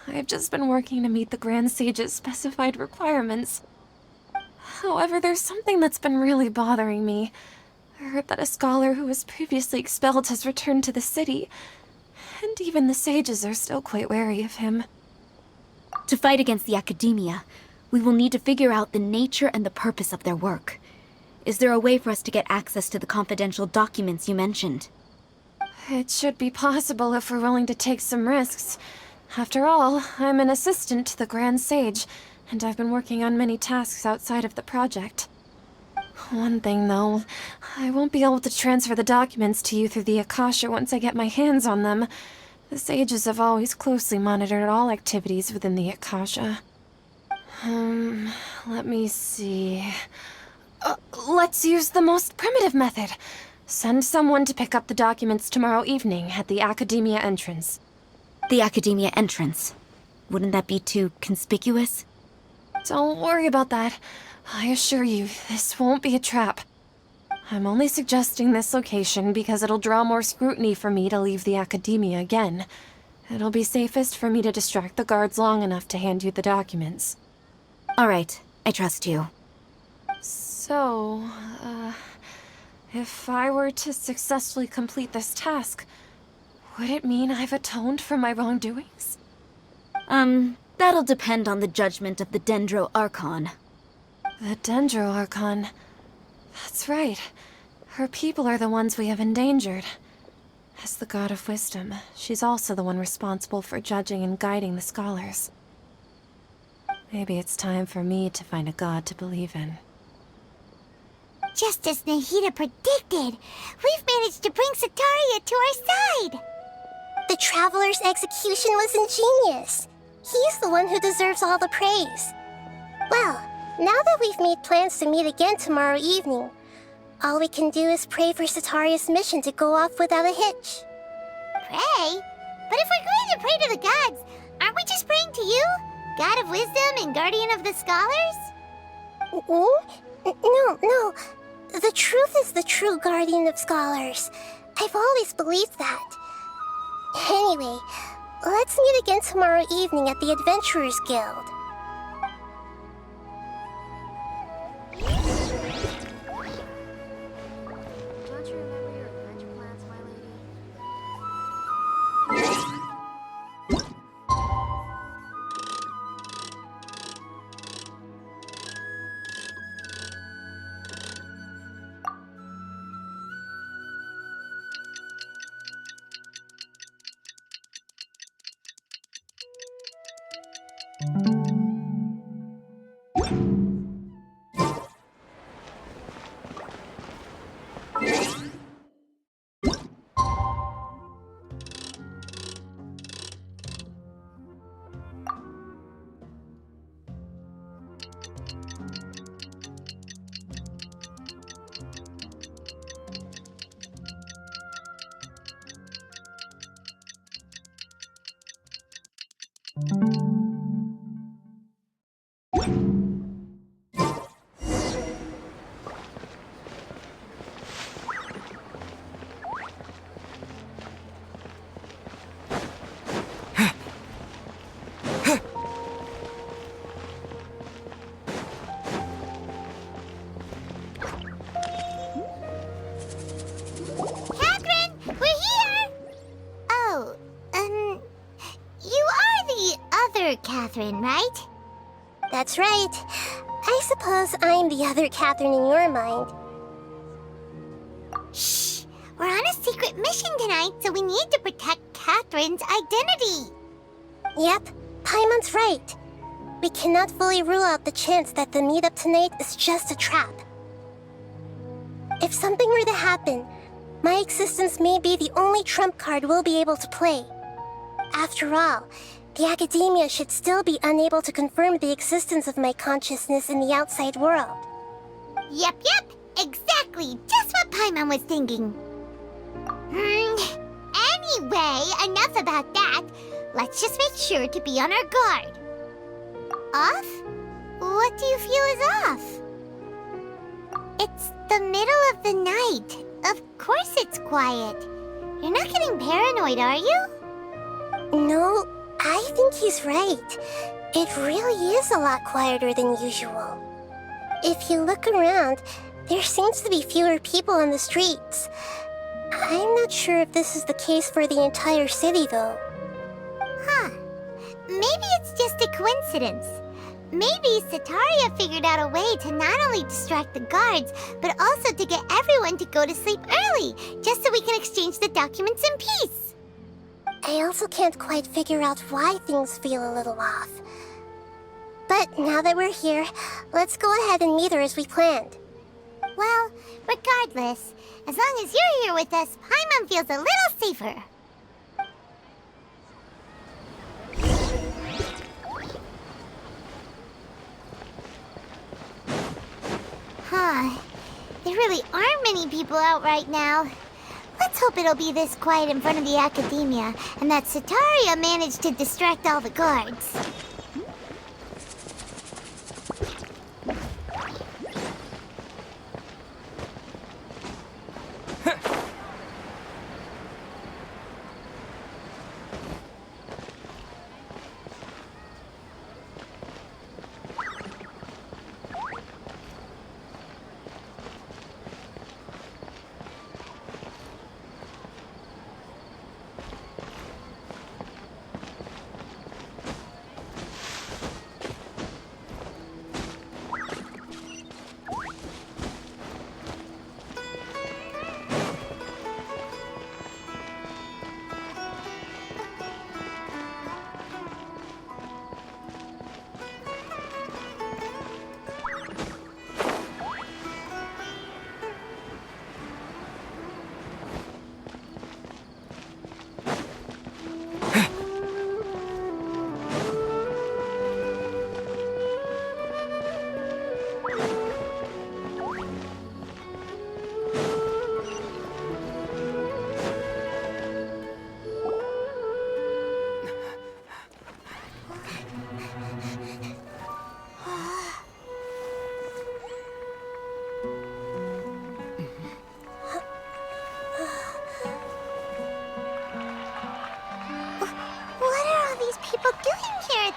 I've just been working to meet the Grand Sage's specified requirements. However, there's something that's been really bothering me. I heard that a scholar who was previously expelled has returned to the city, and even the sages are still quite wary of him. To fight against the Academia, we will need to figure out the nature and the purpose of their work. Is there a way for us to get access to the confidential documents you mentioned? It should be possible if we're willing to take some risks. After all, I'm an assistant to the Grand Sage, and I've been working on many tasks outside of the project. One thing, though, I won't be able to transfer the documents to you through the Akasha once I get my hands on them. The sages have always closely monitored all activities within the Akasha. Let me see... let's use the most primitive method. Send someone to pick up the documents tomorrow evening at the Academia entrance. The Academia entrance. Wouldn't that be too conspicuous? Don't worry about that. I assure you, this won't be a trap. I'm only suggesting this location because it'll draw more scrutiny for me to leave the Academia again. It'll be safest for me to distract the guards long enough to hand you the documents. All right, I trust you. So, if I were to successfully complete this task, would it mean I've atoned for my wrongdoings? That'll depend on the judgment of the Dendro Archon. The Dendro Archon. That's right. Her people are the ones we have endangered. As the God of Wisdom, she's also the one responsible for judging and guiding the scholars. Maybe it's time for me to find a god to believe in. Just as Nahida predicted, we've managed to bring Sataria to our side! The Traveler's execution was ingenious. He's the one who deserves all the praise. Well, now that we've made plans to meet again tomorrow evening, all we can do is pray for Sataria's mission to go off without a hitch. Pray? But if we're going to pray to the gods, aren't we just praying to you? God of Wisdom and Guardian of the Scholars? No. The truth is the true Guardian of Scholars. I've always believed that. Anyway, let's meet again tomorrow evening at the Adventurers Guild. Don't you remember your adventure plans, my lady? Catherine, right? That's right. I suppose I'm the other Catherine in your mind. Shh! We're on a secret mission tonight, so we need to protect Catherine's identity. Yep, Paimon's right. We cannot fully rule out the chance that the meetup tonight is just a trap. If something were to happen, my existence may be the only trump card we'll be able to play. After all, the Academia should still be unable to confirm the existence of my consciousness in the outside world. Yep, exactly, just what Paimon was thinking. Anyway, enough about that. Let's just make sure to be on our guard. Off? What do you feel is off? It's the middle of the night. Of course it's quiet. You're not getting paranoid, are you? No, I think he's right. It really is a lot quieter than usual. If you look around, there seems to be fewer people on the streets. I'm not sure if this is the case for the entire city, though. Huh. Maybe it's just a coincidence. Maybe Sataria figured out a way to not only distract the guards, but also to get everyone to go to sleep early, just so we can exchange the documents in peace. I also can't quite figure out why things feel a little off. But now that we're here, let's go ahead and meet her as we planned. Well, regardless, as long as you're here with us, Paimon feels a little safer. Huh. There really aren't many people out right now. Let's hope it'll be this quiet in front of the academia, and that Sataria managed to distract all the guards.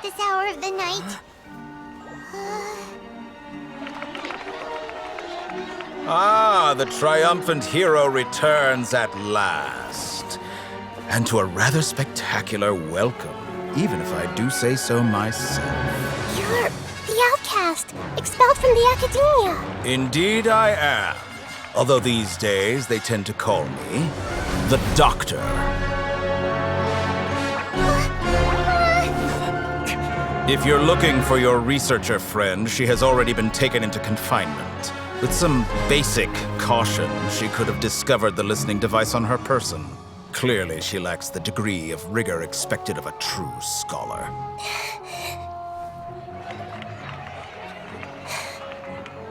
This hour of the night. Ah, the triumphant hero returns at last. And to a rather spectacular welcome, even if I do say so myself. You're the outcast, expelled from the academia. Indeed I am. Although these days they tend to call me the Doctor. If you're looking for your researcher friend, she has already been taken into confinement. With some basic caution, she could have discovered the listening device on her person. Clearly, she lacks the degree of rigor expected of a true scholar.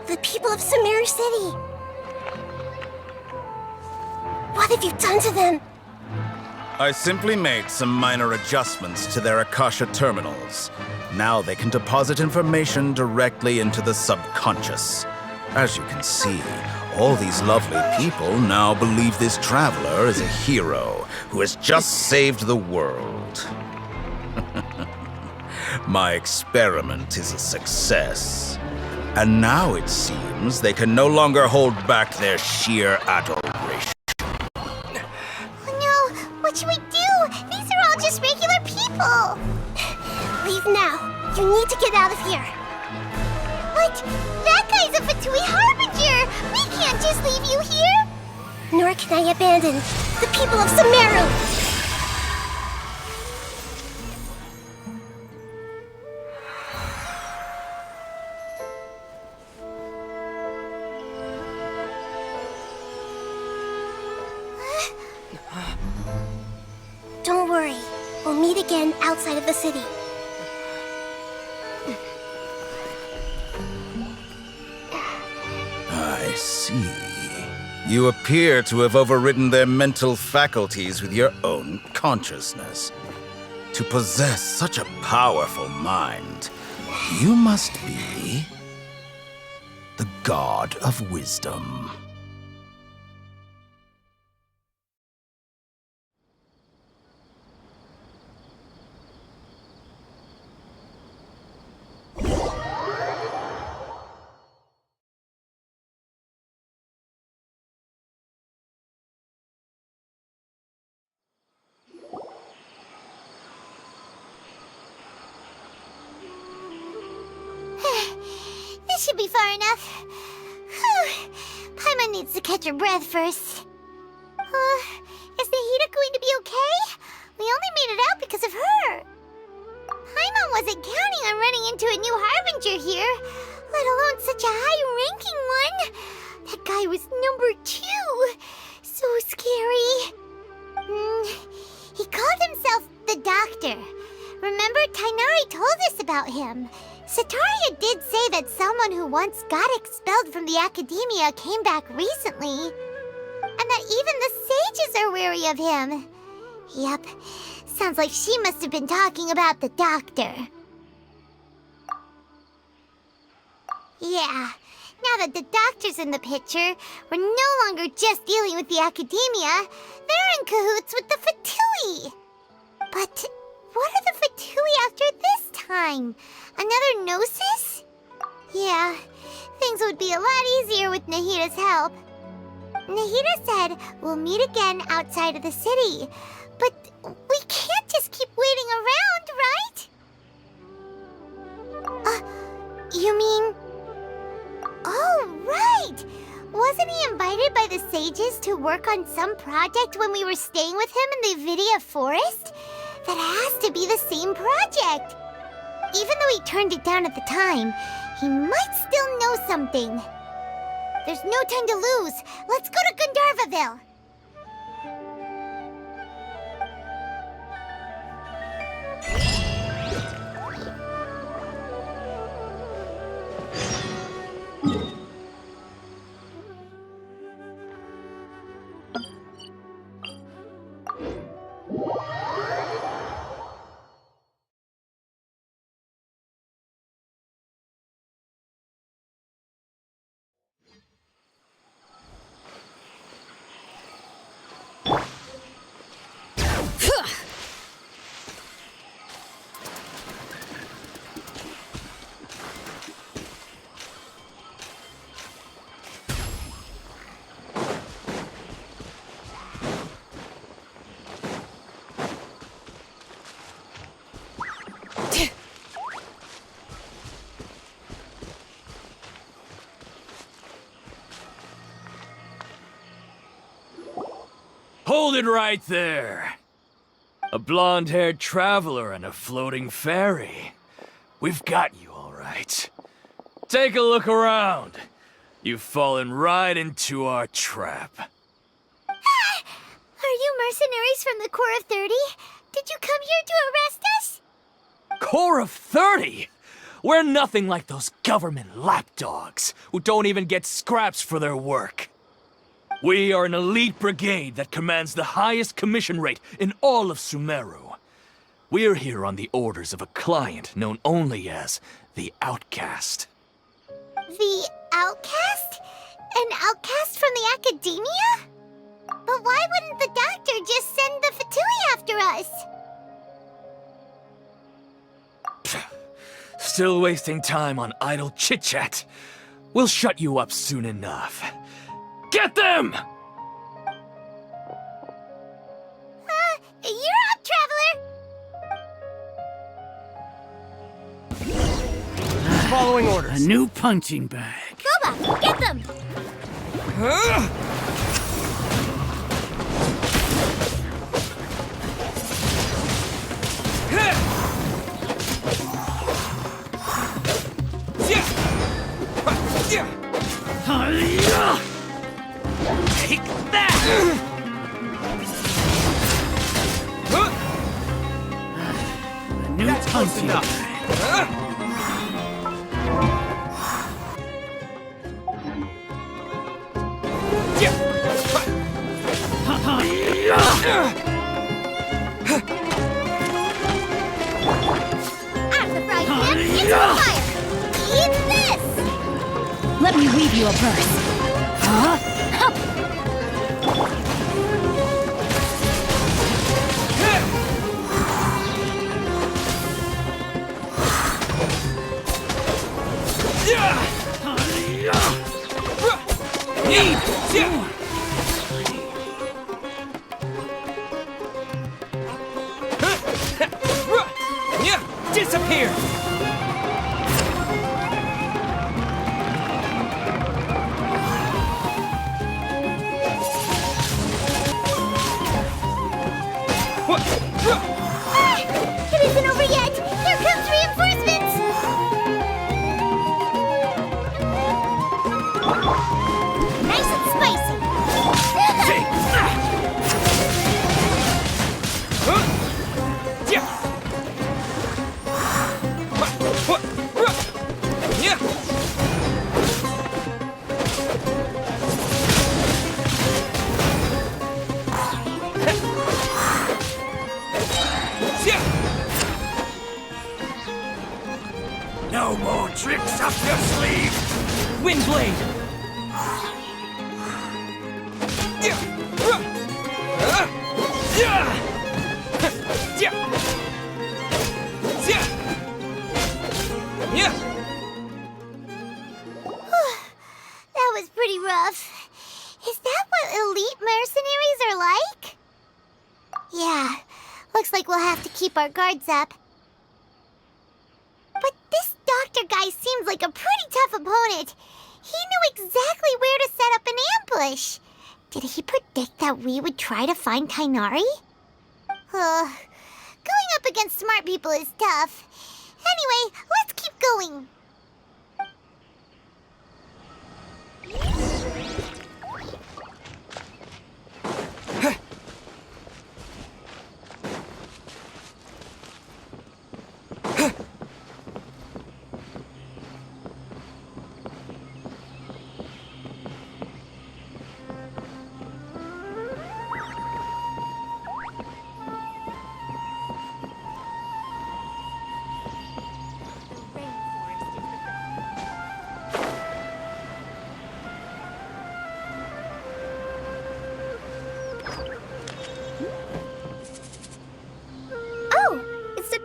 The people of Sumeru City. What have you done to them? I simply made some minor adjustments to their Akasha terminals. Now they can deposit information directly into the subconscious. As you can see, all these lovely people now believe this traveler is a hero who has just saved the world. My experiment is a success. And now it seems they can no longer hold back their sheer adoration. Oh no, what should we do? These are all just regular people. Leave now. You need to get out of here. What? That guy's a Fatui Harbinger! We can't just leave you here! Nor can I abandon the people of Sumeru! Don't worry. We'll meet again outside of the city. I see. You appear to have overridden their mental faculties with your own consciousness. To possess such a powerful mind, you must be the god of wisdom. This should be far enough. Whew. Paimon needs to catch her breath first. Is Nahida going to be okay? We only made it out because of her. Paimon wasn't counting on running into a new Harbinger here, let alone such a high-ranking one. That guy was number 2. So scary. He called himself the Doctor. Remember, Tainari told us about him. Sataria did say that someone who once got expelled from the academia came back recently. And that even the sages are wary of him. Yep, sounds like she must have been talking about the Doctor. Yeah, now that the Doctor's in the picture, we're no longer just dealing with the academia. They're in cahoots with the Fatui. But what are the Fatui after this time? Another Gnosis? Yeah, things would be a lot easier with Nahida's help. Nahida said we'll meet again outside of the city. But we can't just keep waiting around, right? You mean... Oh, right! Wasn't he invited by the sages to work on some project when we were staying with him in the Vidia Forest? That has to be the same project! Even though he turned it down at the time, he might still know something. There's no time to lose. Let's go to Gandharvaville. Hold it right there. A blonde-haired traveler and a floating fairy. We've got you all right. Take a look around. You've fallen right into our trap. Are you mercenaries from the Corps of 30? Did you come here to arrest us? Corps of 30? We're nothing like those government lapdogs who don't even get scraps for their work. We are an elite brigade that commands the highest commission rate in all of Sumeru. We're here on the orders of a client known only as the Outcast. The Outcast? An outcast from the academia? But why wouldn't the Doctor just send the Fatui after us? Still wasting time on idle chit-chat. We'll shut you up soon enough. Get them! You're up, Traveler! Following orders. A new punching bag. Boba, get them! Take that! A new punching bag. Out of the frying pan, into the fire! Eat this! Let me weave you a verse. Huh? Disappear! tricks up your sleeve! Windblade! That was pretty rough. Is that what elite mercenaries are like? Yeah, looks like we'll have to keep our guards up. But this doctor guy seems like a pretty tough opponent. He knew exactly where to set up an ambush. Did he predict that we would try to find Tainari? Going up against smart people is tough. Anyway, let's keep going.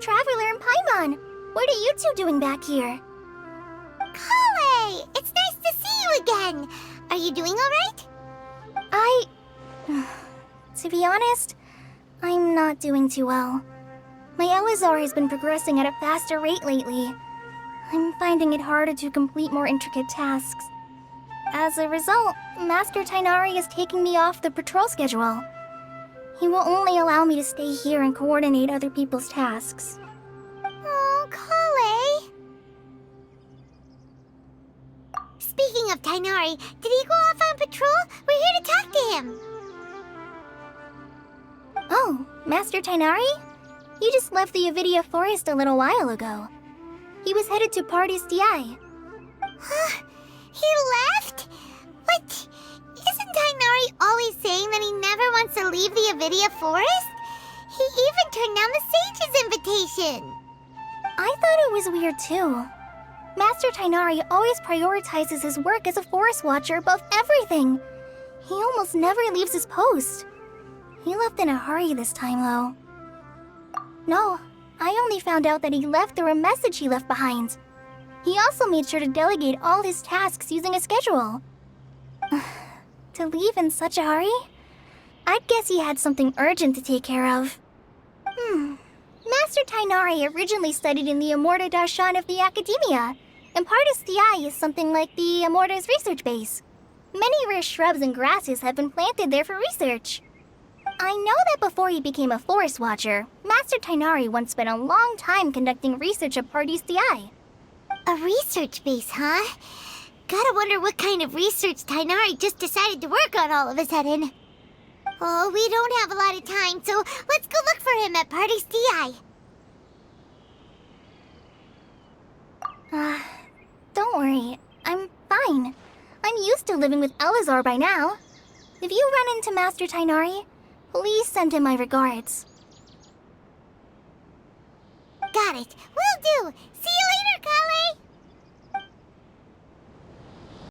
Traveler and Paimon! What are you two doing back here? Kale! It's nice to see you again! Are you doing alright? To be honest, I'm not doing too well. My Elazar has been progressing at a faster rate lately. I'm finding it harder to complete more intricate tasks. As a result, Master Tainari is taking me off the patrol schedule. He will only allow me to stay here and coordinate other people's tasks. Oh, Kale. Speaking of Tainari, did he go off on patrol? We're here to talk to him. Oh, Master Tainari? He just left the Avidia Forest a little while ago. He was headed to Party's DI. Huh? He left? But isn't Tainari always saying that he never wants to leave the Avidia Forest? He even turned down the Sage's invitation. I thought it was weird too. Master Tainari always prioritizes his work as a forest watcher above everything. He almost never leaves his post. He left in a hurry this time, though. No, I only found out that he left through a message he left behind. He also made sure to delegate all his tasks using a schedule. To leave in such a hurry? I'd guess he had something urgent to take care of. Master Tainari originally studied in the Amorta Darshan of the Academia, and Partis DI is something like the Amorta's research base. Many rare shrubs and grasses have been planted there for research. I know that before he became a forest watcher, Master Tainari once spent a long time conducting research at Partis DI. A research base, huh? Gotta wonder what kind of research Tainari just decided to work on all of a sudden. Oh, we don't have a lot of time, so let's go look for him at Party's DI. Don't worry. I'm fine. I'm used to living with Elazar by now. If you run into Master Tainari, please send him my regards. Got it. Will do. See you later, Kale.